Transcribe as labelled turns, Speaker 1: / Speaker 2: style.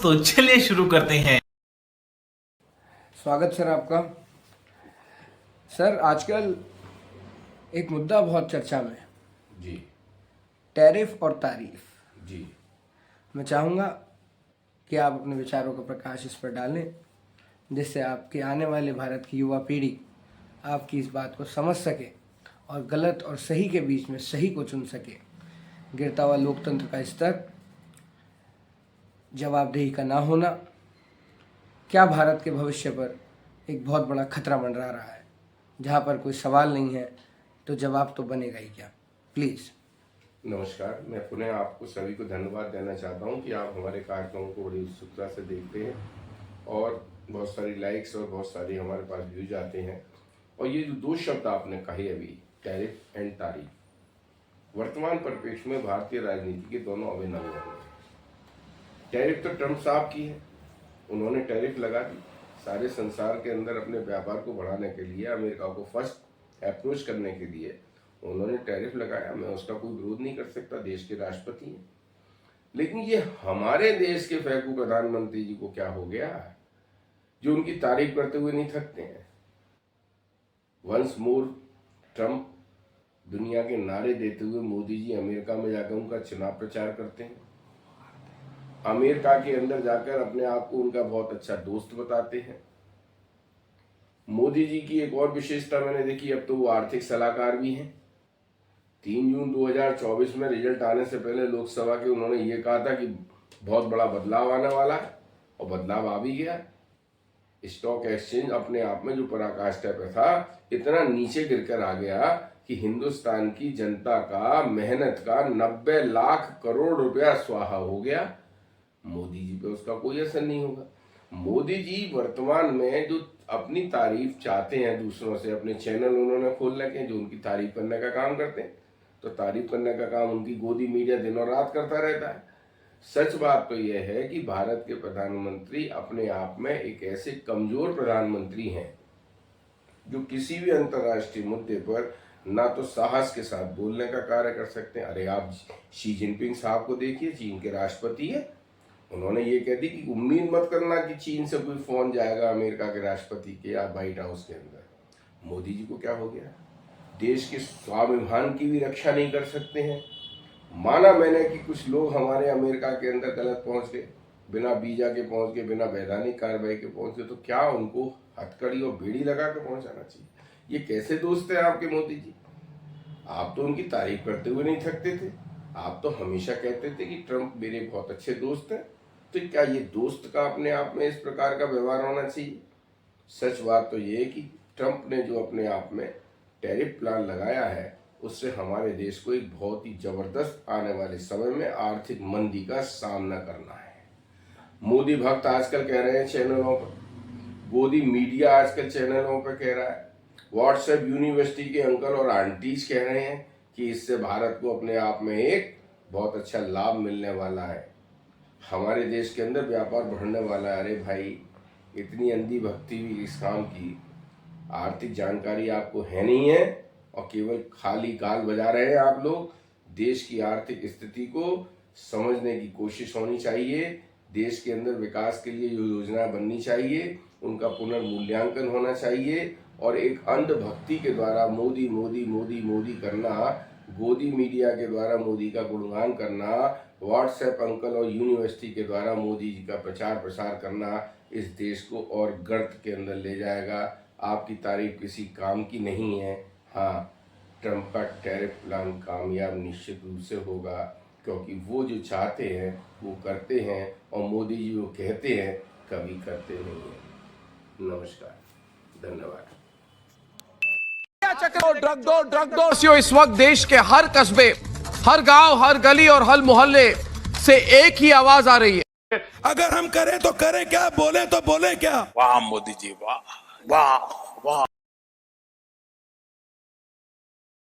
Speaker 1: तो चलिए शुरू करते हैं।
Speaker 2: स्वागत सर आपका। सर आजकल एक मुद्दा बहुत चर्चा में है,
Speaker 3: जी
Speaker 2: टैरिफ और तारीफ।
Speaker 3: जी
Speaker 2: मैं चाहूँगा कि आप अपने विचारों का प्रकाश इस पर डालें, जिससे आपके आने वाले भारत की युवा पीढ़ी आपकी इस बात को समझ सके और गलत और सही के बीच में सही को चुन सके। गिरता हुआ लोकतंत्र का स्तर, जवाबदेही का ना होना, क्या भारत के भविष्य पर एक बहुत बड़ा खतरा मंडरा रहा है। जहाँ पर कोई सवाल नहीं है तो जवाब तो बनेगा ही क्या। प्लीज़।
Speaker 3: नमस्कार, मैं पुनः आपको सभी को धन्यवाद देना चाहता हूं कि आप हमारे कार्यक्रमों को बड़ी उत्सुकता से देखते हैं और बहुत सारी लाइक्स और बहुत सारी हमारे पास व्यूज आते हैं। और ये जो दो शब्द आपने कहे अभी, टैरिफ एंड तारीफ, वर्तमान परिप्रेक्ष्य में भारतीय राजनीति के दोनों अभिन्न अंग हैं। टैरिफ तो ट्रंप साहब की है, उन्होंने टैरिफ लगा दी सारे संसार के अंदर अपने व्यापार को बढ़ाने के लिए, अमेरिका को फर्स्ट अप्रोच करने के लिए उन्होंने टैरिफ लगाया। मैं उसका कोई विरोध नहीं कर सकता, देश के राष्ट्रपति हैं। लेकिन ये हमारे देश के फेंकू प्रधानमंत्री जी को क्या हो गया जो उनकी तारीफ करते हुए नहीं थकते हैं। वंस मोर ट्रंप दुनिया के नारे देते हुए मोदी जी अमेरिका में जाकर उनका चुनाव प्रचार करते हैं, अमेरिका के अंदर जाकर अपने आप को उनका बहुत अच्छा दोस्त बताते हैं। मोदी जी की एक और विशेषता मैंने देखी, अब तो वो आर्थिक सलाहकार भी हैं। 3 जून 2024 में रिजल्ट आने से पहले लोकसभा के उन्होंने ये कहा था कि बहुत बड़ा बदलाव आने वाला है, और बदलाव आ भी गया। स्टॉक एक्सचेंज अपने आप में जो पराकाष्ठा पे था, इतना नीचे गिरकर आ गया कि हिंदुस्तान की जनता का मेहनत का 90 लाख करोड़ रुपया स्वाहा हो गया। मोदी जी पे उसका कोई असर नहीं होगा। मोदी जी वर्तमान में जो अपनी तारीफ चाहते हैं दूसरों से, अपने चैनल उन्होंने खोल रखे हैं जो उनकी तारीफ करने का काम करते हैं, तो तारीफ करने का काम उनकी गोदी मीडिया दिनों रात करता रहता है। सच बात तो यह है कि भारत के प्रधानमंत्री अपने आप में एक ऐसे कमजोर प्रधानमंत्री हैं जो किसी भी अंतर्राष्ट्रीय मुद्दे पर ना तो साहस के साथ बोलने का कार्य कर सकते हैं। अरे आप शी जिनपिंग साहब को देखिए, चीन के राष्ट्रपति है, उन्होंने ये कह दी कि उम्मीद मत करना कि चीन से कोई फोन जाएगा अमेरिका के राष्ट्रपति के या व्हाइट हाउस के अंदर। मोदी जी को क्या हो गया, देश के स्वाभिमान की भी रक्षा नहीं कर सकते हैं। माना मैंने कि कुछ लोग हमारे अमेरिका के अंदर गलत पहुंच गए, बिना वीजा के पहुंच गए, बिना वैधानिक कार्रवाई के पहुंच गए, तो क्या उनको हथकड़ी और बेड़ी लगा के पहुंचाना चाहिए? ये कैसे दोस्त है आपके मोदी जी? आप तो उनकी तारीफ करते हुए नहीं थकते थे, आप तो हमेशा कहते थे कि ट्रंप मेरे बहुत अच्छे दोस्त हैं। तो क्या ये दोस्त का अपने आप में इस प्रकार का व्यवहार होना चाहिए? सच बात तो ये है कि ट्रंप ने जो अपने आप में टैरिफ प्लान लगाया है, उससे हमारे देश को एक बहुत ही जबरदस्त आने वाले समय में आर्थिक मंदी का सामना करना है। मोदी भक्त आजकल कह रहे हैं चैनलों पर, गोदी मीडिया आजकल चैनलों पर कह रहा है, व्हाट्सएप यूनिवर्सिटी के अंकल और आंटीज कह रहे हैं कि इससे भारत को अपने आप में एक बहुत अच्छा लाभ मिलने वाला है, हमारे देश के अंदर व्यापार बढ़ने वाला है। अरे भाई, इतनी अंधी भक्ति भी इस काम की, आर्थिक जानकारी आपको है नहीं है और केवल खाली गाल बजा रहे हैं आप लोग। देश की आर्थिक स्थिति को समझने की कोशिश होनी चाहिए, देश के अंदर विकास के लिए जो योजना बननी चाहिए उनका पुनर्मूल्यांकन होना चाहिए, और एक अंधभक्ति के द्वारा मोदी मोदी मोदी मोदी करना, गोदी मीडिया के द्वारा मोदी का गुणगान करना, व्हाट्सएप अंकल और यूनिवर्सिटी के द्वारा मोदी जी का प्रचार प्रसार करना इस देश को और गर्त के अंदर ले जाएगा। आपकी तारीफ किसी काम की नहीं है। हाँ, ट्रंप का टैरिफ प्लान कामयाब निश्चित रूप से होगा, क्योंकि वो जो चाहते हैं वो करते हैं, और मोदी जी वो कहते हैं कभी करते नहीं हैं। नमस्कार, धन्यवाद।
Speaker 4: ड्रग डोर्सियों इस वक्त देश के हर कस्बे, हर गांव, हर गली और हर मोहल्ले से एक ही आवाज आ रही है,
Speaker 5: अगर हम करें तो करें क्या, बोले तो बोले क्या।
Speaker 6: वाह मोदी जी, वाह वाह वाह।